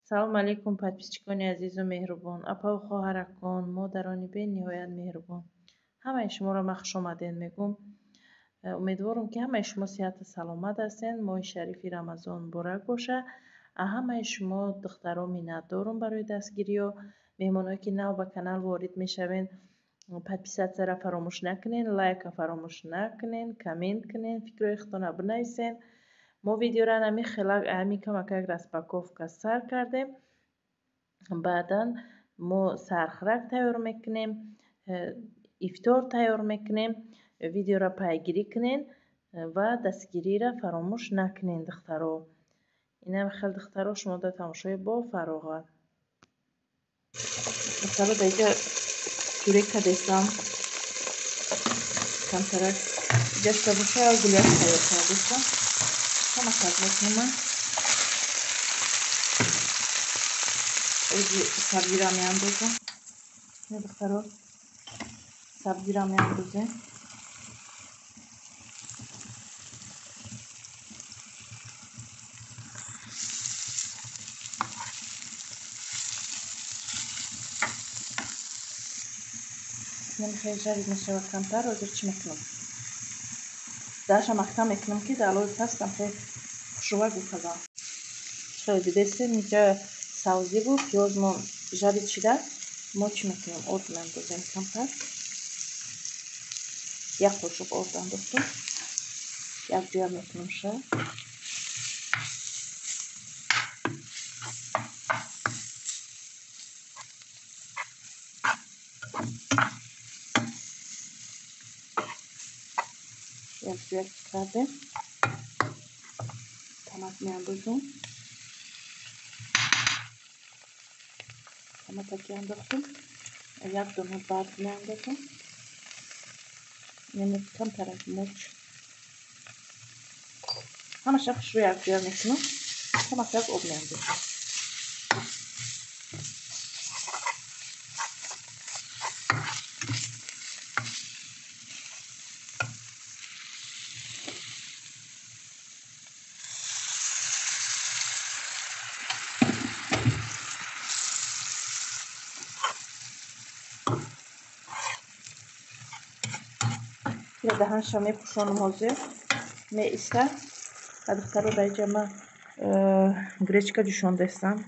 салом алейкум, подписчикони азизу меҳрубон, апаву хоҳаракон, модарони бениҳоят меҳрубон. Ҳамаи шуморо ма хушомадед мегӯм. Умедворам ки ҳамаи шумо сиҳату саломат ҳастед. Моҳи шарифи рамазон муборак боша. Ҳамаи шумо духтаро миннатдорам барои дастгириҳо. Меҳмоное ки нав ба канал ворид мешавед, подписатсияро фаромӯш накунед, лайка фаромӯш накунед, коммент кунед, фикрои худтонро бинависед. мо видеоро ҳамин камакак распаковка сар кардем. баъдан мо сархӯрак тайёр мекунем, ифтор тайёр мекунем. видеоро пайгирӣ кунед ва дастгириро фаромӯш накунед духтаро. инам хел духтаро шумо дар тамошои бо фароғат. духтаро дар инҷа пюре кардестам. камтарак гашта боша гулят тайёр кардестам. камакак мекунам. сабзиро меандозам. духтаро сабзиро меандозем. نمیخوای جدید میشه کمتر حاضر چی میکنم داشتم مختم میکنم که دلوی پستم خیلی خوشوار بکنم خیلی دیدسته اینجا سبزی بود پیاز ما جدید شده ما چی میکنم آرد میندازم کمتر یک قاشق آرد انداختم یک جویا میکنم شد یک جویا کردم تمام میاندازم تمام انداختم یک دونه برگ میاندازم یعنی کم طرف موچ همه شخص رو یک جویا میکنم تمام یک آب میاندازم دهنشو میپوشانم حاضر میایسته دخترو در اینجا من گریچکا جوشاندستم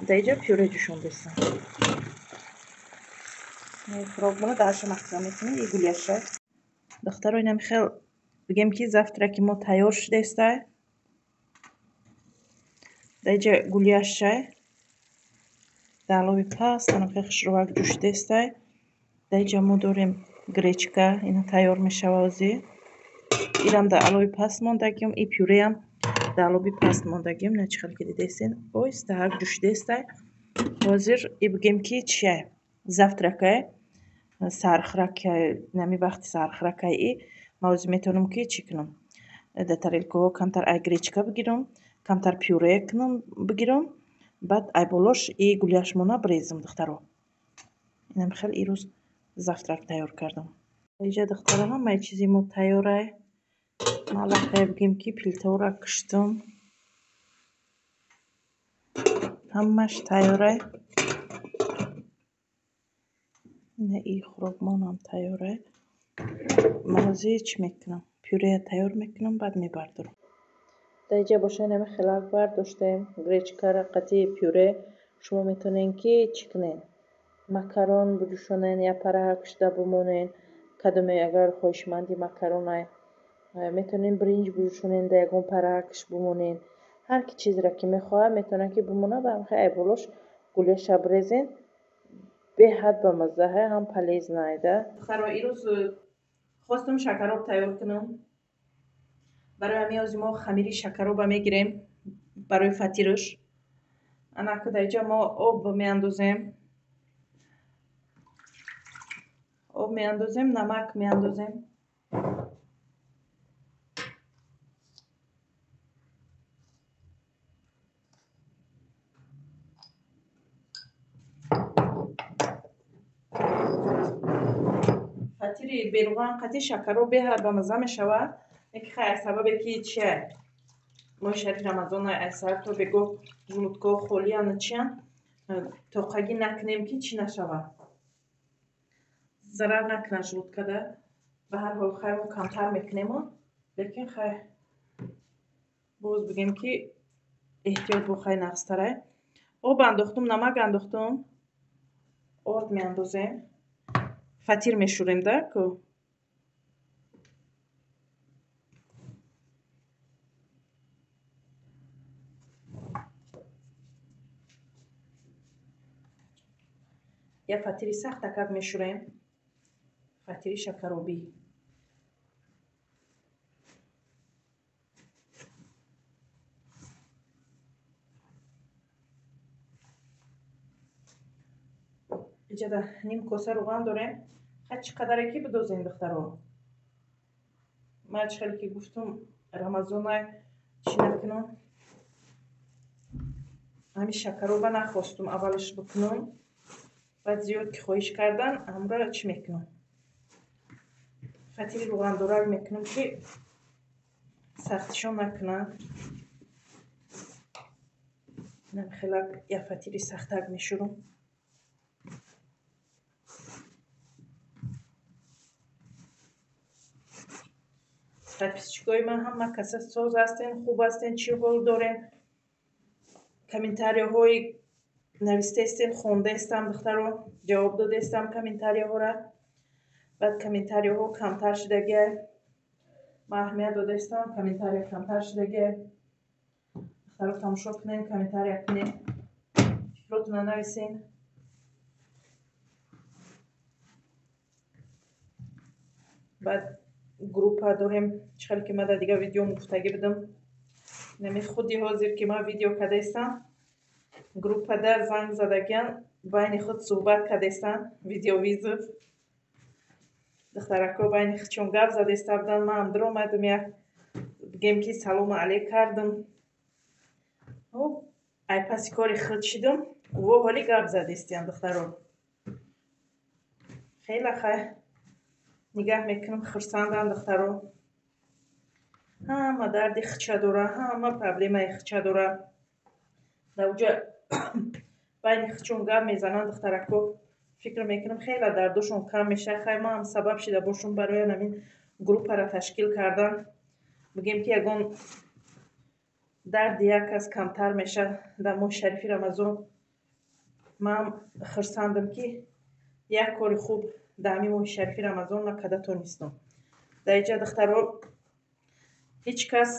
در اینجا پیوره جوشاندستم فراغمونه دهنشو مخزن میکنیم این گولیشه دخترو اینم خیلی بگم که завтраки ما تیار شده است در اینجا گولیشه در علاوه پس انم خیلی خوشروک جوشیده است در اینجا ما داریم گریچکا اینا تیار میشه وازی اینم در علاوه پس ماندگیم این پیوره هم در علاوه پس ماندگیم نه چه خیلی دیدین اوست هر جوشیده است حاضر ای بگیم که چیه завтраки سرخرک نمی وقتی سرخرک ای موضوع میتونم که چی کنم در тарелка کمتر ای گریچکا بگیرم کمتر پیوره کنم بگیرم بعد ای بالاش ای گولیاش مونه بریزم دخترو اینم خیلی ای روز завтрак تیار کردم اینجا دخترو همه چیزی ما تیاره مالقه بگیم که پیلتو را کشتم همش تیاره نه ای خوراکمان هم تیاره موضوع چی میکنم پیوره تیار میکنم بعد میبردارم در اینجا باشه نمی خیلی برداشتیم گریچکا را قطعی پیوره شما میتونین که چی کنین مکرون بجوشونین یا پره کشته بمونین کدومی اگر خوشمندی مکرونه میتونین برنج بجوشونین در یکون پره کش بمونین هر کی چیز را که میخواه میتونین که بمونه و هم خیلی بولوش گولیش بریزین به حد به مزه هم پلیز نایده خرا ایروز خواستم شکراب تیار کنم برای همین از ما خمیری شکراب میگیریم برای فطیرش انا که در اینجا ما آب میاندازیم نمک میاندازیم فطیر بیروان قطعی شکراب به حد به مزه میشود یک خیلی سببه که چیه мо шариф рамазон айсар то бего жлудко холи ана чиан тоқаги накнем ки чи нашава зарар накна жлудкада ба ҳар ҳол хай мо камтар мекунем лекин хай боз бигем ки эҳтиёт бо хай нақстарай об андохтум намак андохтум орд меандозем фатир мешурем да ку я фатири сахт такак мешурем фатири шакаробӣ иҷада ним коса рӯған дорем ҳар чӣ қадаре ки бидозем духтаро ман чихеле ки гуфтум рамазонай чӣ накунам ҳами шакароба нахостум аввалаш бикунам баъд зиёд ки хоҳиш кардан ҳамра чӣ мекунам фатири рӯғандорак мекунам ки сахтишон накунанд намхелак я фатири сахтак мешурам подписчикои ман ҳама каса соз ҳастен хуб ҳастен чӣ ҳол дорен комментарияҳои навистаистен хондаистам духтаро ҷавоб додаистам комментарияҳора баъд комментарияҳо камтар шидагиай ман аҳамият додаистам комментария камтар шидагиай духтаро тамошо кунем комментария кунем фикротуна нависен баъд группа дорем чихеле ки ман дар дигар видеом гуфтагӣ будам нами худи ҳозир ки ман видео кардаистам группада занг задагиян байни худ суҳбат кардаистан видеовизов духтарако байни худшон гап задаиста будан ман ҳам диромадам як бигем ки салому алейк кардам ай паси кори худ шидам во ҳоли гап задаистиян духтаро хеле хай нигаҳ мекунам хурсандам духтаро ҳама дарди хуча дора ҳама проблемаи хуча дора дар уҷа байни худшон гап мезананд духтарако фикр мекунам хеле дардошон кам мешавад хай ман ҳам сабаб шида бошам барои ҳамин группаро ташкил кардан бигем ки ягон дарди як кас камтар мешавад дар моҳи шарифи рамазон ман хурсандам ки як кори хуб дар ҳамин моҳи шарифи рамазон ман карда тонистам дар инҷа духтаро ҳеҷ кас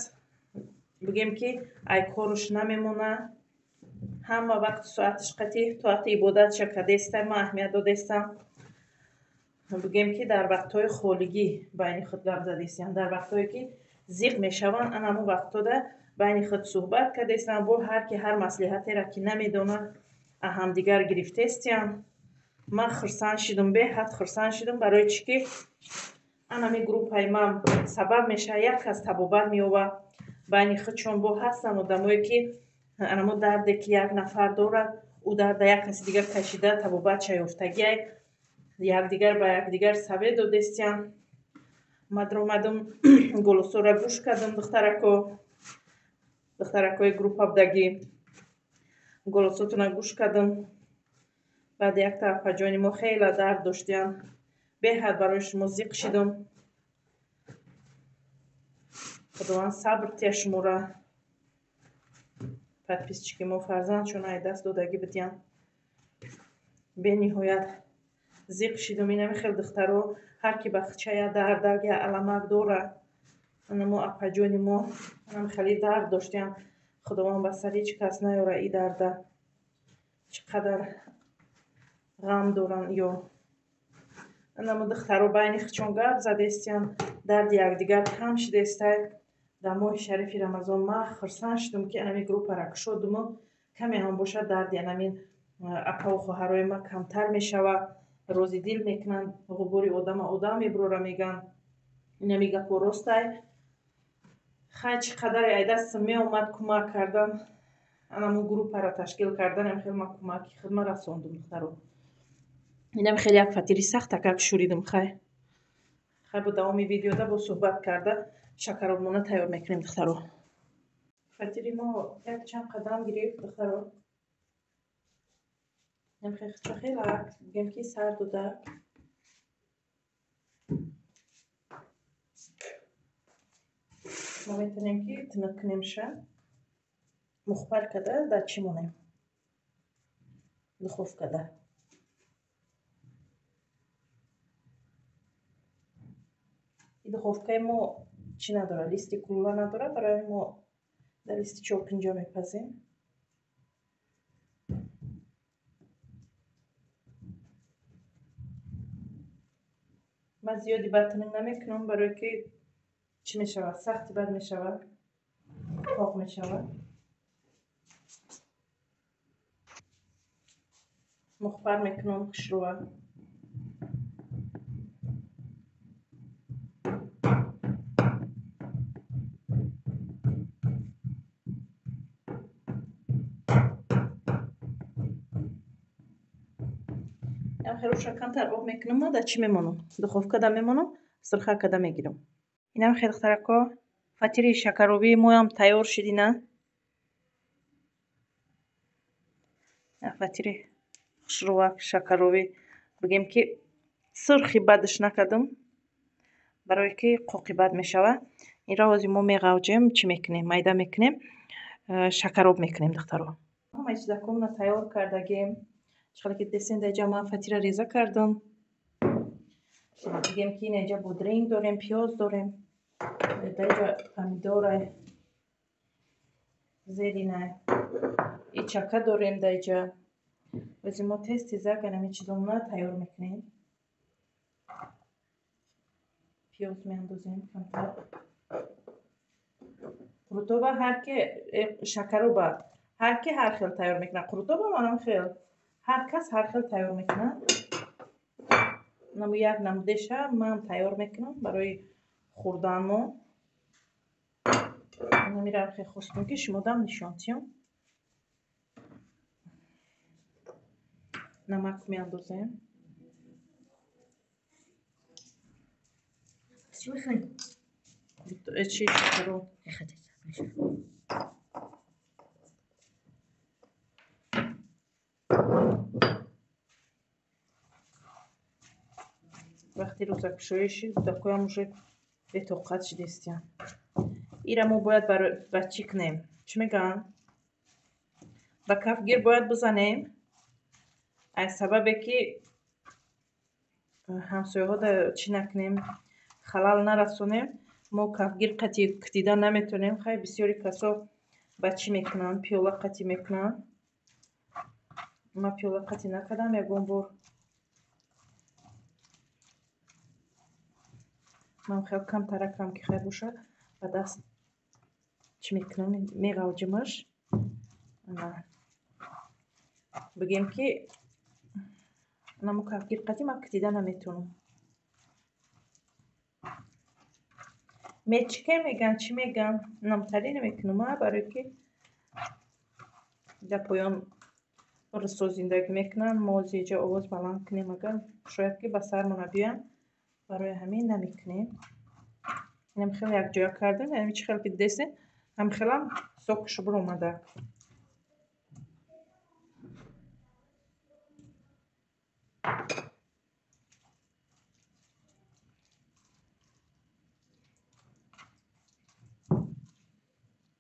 бигем ки ай коруш намемонад ҳама вақти соатиш қатӣ тоати ибодатша кардаистам ман аҳамият додаистам бигем ки дар вақтҳои холигӣ байни худ гап задаистам дар вақтҳое ки зиқ мешаванд ана ҳамон вақтҳода байни худ суҳбат кардаистам бо ҳар ки ҳар маслиҳатера ки намедонад ҳамдигар гирифтаистям ман хурсанд шидам беҳад хурсанд шидам барои чӣ ки анами группаи ман сабаб мешавад як кас табобат меёбад байни худшон бо ҳастанд одамое ки анамо дарде ки як нафар дорад ӯ дарда як каси дигар кашида табобатша ёфтагиай якдигар ба якдигар савед додаистям ман диромадам голосора гӯш кардам духтаракои группа будагӣ голосотуна гӯш кардам баъд як тарафа ҷони мо хеле дард доштиян беҳад барои шумо зиқ шидам худованд сабр тия шумора подписчики мо фарзандшон ай даст додагӣ будиян бениҳоят зиқ шидам инами хел духтаро ҳар ки ба хучая дардак я аламак дора анамо апаҷони мо анам хеле дард доштиян худованд ба сар ҳеҷ кас наёра и дарда чӣ қадар ғам доранд ё анамо духтаро байни худшон гап задаистиян дарди якдигар кам шидаистай дар моҳи шарифи рамазон ман хурсанд шидам ки анами группаро кушодуму каме ҳам бошад дарди анамин апаву хоҳарои ман камтар мешавад розидил мекунанд ғубори одама одам мебурора мегӯянд инами гапо ростай хай чӣ қадаре ай дастам меомад кӯмак кардан анамо группаро ташкил карданам хел ман кӯмаки худман расондум духтаро инами хеле як фатири сахт такак шуридам хай бо давоми видеода бо суҳбат карда шакаробмона тайёр мекунем духтаро فطیری ما یک چند قدم گرفت دخترا. نمیخوای خیلی بگم که سرد بوده. ما میتونیم که تنک کنیمشه مخبر کده در چی مونیم دخوف کده. این دخوفکه ما چی نداره، لیستی کلولا نداره، برای ما در لیستی چوب اینجا میپزیم. من زیادی بطنین نمیکنم برای که چی میشود، سختی بد میشود، پاک میشود. مخبر میکنم خشروه. ям хело шакантар об мекунам, дар чӣ мемонам? Духовкада мемонам, сирхакада мегирам. Инам хеле хтарако фатири шакаробии моям тайёр шидина. Фатири хушрувак шакаробӣ бигем ки сирхи бадаш накардам, барое ки қоқи бад мешава. Инро ҳозир мо меғавҷем, чӣ мекунем? Майда мекунем, шакароб мекунем духтаро. Ҳамаи чизакомро тайёр кардагем. Чӣ ки десен даҷа ман фатира реза кардам. Бигем ки инҷа бодринг дорем, пиёз дорем, даҷа помидорай, зелинай, и чака дорем даҷа. Ҳозир мо тез-тезак ҳамин чизомро тайёр мекунем. пиёз меандозем камтар. Қуртоба ҳар ки шакароба ҳар ки ҳар хел тайёр мекунад. Қуртоба манам хел ҳар кас ҳар хел тайёр мекунад. Намо як намудеша ман тайёр мекунам барои хӯрданмо. Намира хеле хостум ки шумодам нишон тиём. намак меандозем. چی میخوایی؟ چی شکرو вақти рӯзакушоӣ шид, кӯдакоям уже бетоқат шидестиянд. Ира мо бояд ба чӣ кунем? Чӣ мегӯянд? Ба кафгир бояд бизанем, аз сабабе ки ҳамсояҳо чӣ накунем, халал нарасонем. Мо кафгир қатъи кутида наметавонем. Хай бисёри касо ба чӣ мекунанд? пиёла қатъи мекунанд. Ман пиёла қатъи накардам ягон бор. ман хеле камтаракам ки хай бошад. Ба даст чӣ мекунам? Меғавҷимаш. бигем ки намо кафгир қатъи ман кутида наметавонам. мечке меган, чӣ меган? намтарӣ намекунам, барое ки дар поён рисо зиндагӣ мекунанд. мо зеҷа овоз баланд кунем, агар шояд ки ба сармона биёянд, барои ҳамин намекунем. инам хеле якҷоя кардем. яъне чӣ хеле ки дидестем, ҳам хелам сокаш биромада.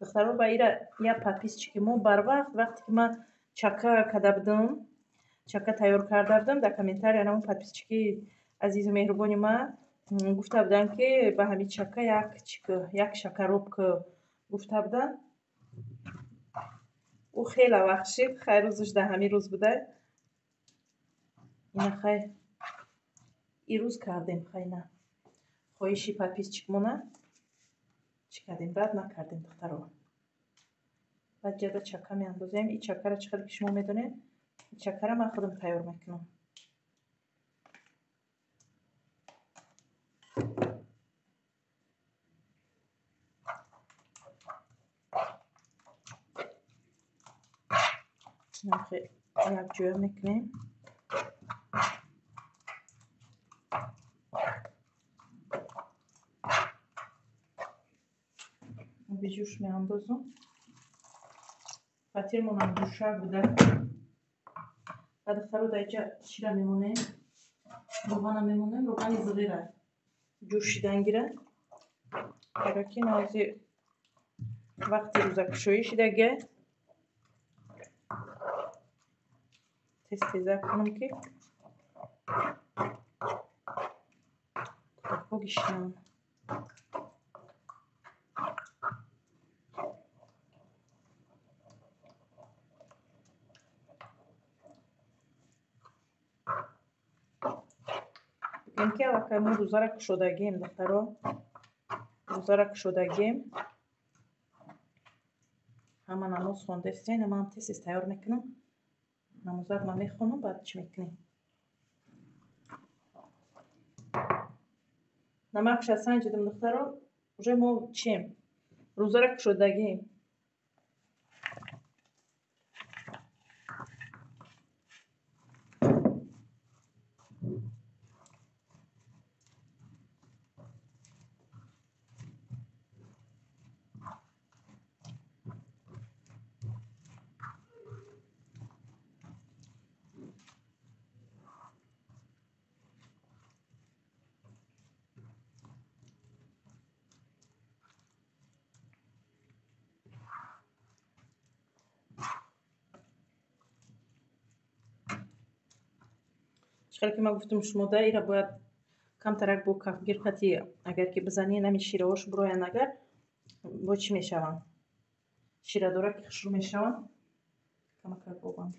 духтаро ба ира як подписчики мо барвақт вақте ки ман чака када будам, чака тайёр карда будам, дар комментария намо подписчики азизу меҳрубони ман гуфта буданд ки ба ҳамин чака як шакароб ки гуфта буданд. ӯ хеле вақт шид, хай рӯзаш дар ҳамин рӯз буда. ина хай ирӯз кардем, хай на хоҳиши подписчикмона чӣ кардем, рад накардем духтаро. баъд ҷада чака меандозем. ин чакаро чӣ хеле ки шумо медонед, ин чакаро ман худам тайёр мекунам. якҷоя мекунем. оби жӯш меандозам. فطیرمون جوشا بوده. بعد دخترو در اینجا شیره میمونه، روغن میمونه، روغن زغیره جوشیدن گیره. که نازی وقتی روزکشویی شدگه تیزه کنم که بگیشنم. بگیم که وقتی ما روزه را کشودگیم دخترو، روزه را کشودگیم همه نماز خونده استین. اما هم تیز تیار میکنم، نمازات ما میخونم بعد چی میکنیم. نمکش از سنجیدم دخترو. уже ما چیم روزه را کشودگیم. خیلی که ما گفتم شما دایره باید کم ترک بو کفگیر خطی اگر که بزنی نمی شیره هاش بروین اگر با چی میشوند شیره داره که خشو میشوند. کم کرد بو بام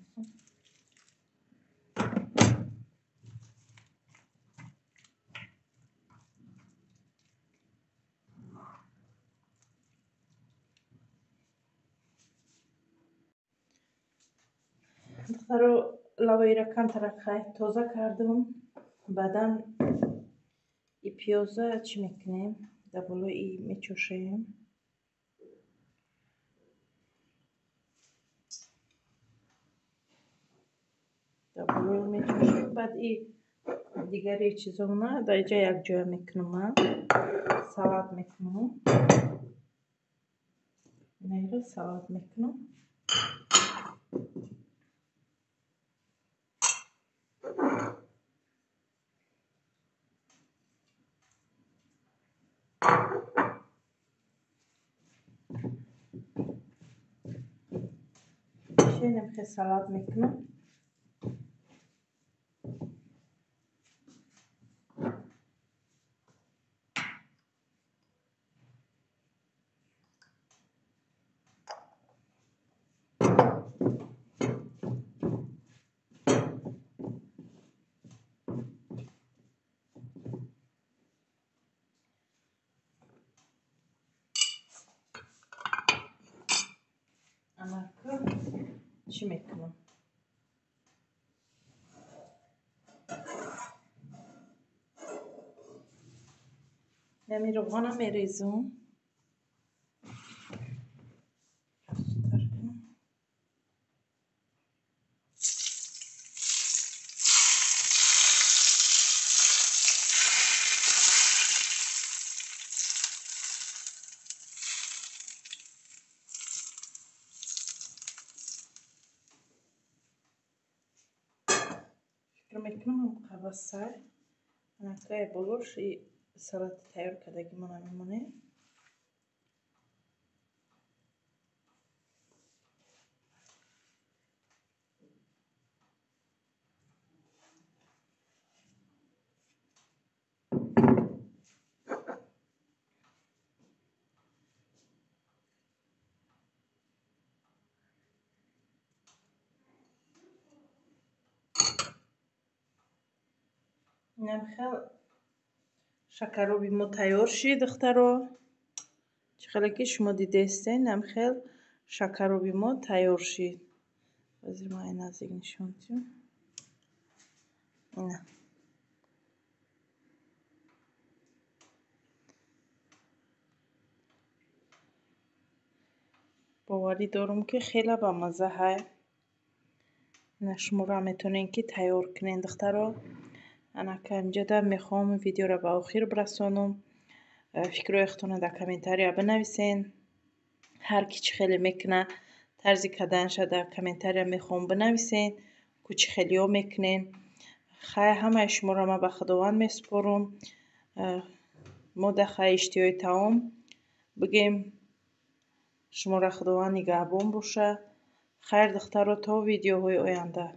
دخترو لوایی را کم ترک خیلی تازه کردم. بعدا ای پیازه چی میکنیم در بالای ای میچوشیم. در بالای میچوشیم. بعد ای دیگری چیزونه در اینجا یک جای میکنم. من سلات میکنم، نیره سلات میکنم. شینم که سلات میکنم. اما چی میکنم نمی روغانم میریزم. فکر میکنم قباسه نکای بلوش ای سلات تیار کردگی من میمونه. نمیخواد شکروبی ما تیار شید دخترو. چخیلی که شما دیده استین نمیخواد شکروبی ما تیار شید. بذار ما این نزدیک نشون بدیم. نه باوری دارم که خیلی با مزه های. نه شما را میتونین که تیار کنین دخترو. انا که اینجا در میخوام ویدیو را به آخر برسانم. فکرای اختونه در کامنتاری بنویسین. هر کی چی خیلی میکنه тарзи каданша дар комментария мехоҳам бинависен ку чӣ хелиҳо мекунен. Хай ҳамаи шуморо ман ба худованд месупорам. мо дахай иштиҳои таом бигем шуморо худованд нигаҳбон боша. Хайр духтаро то видеоҳои оянда.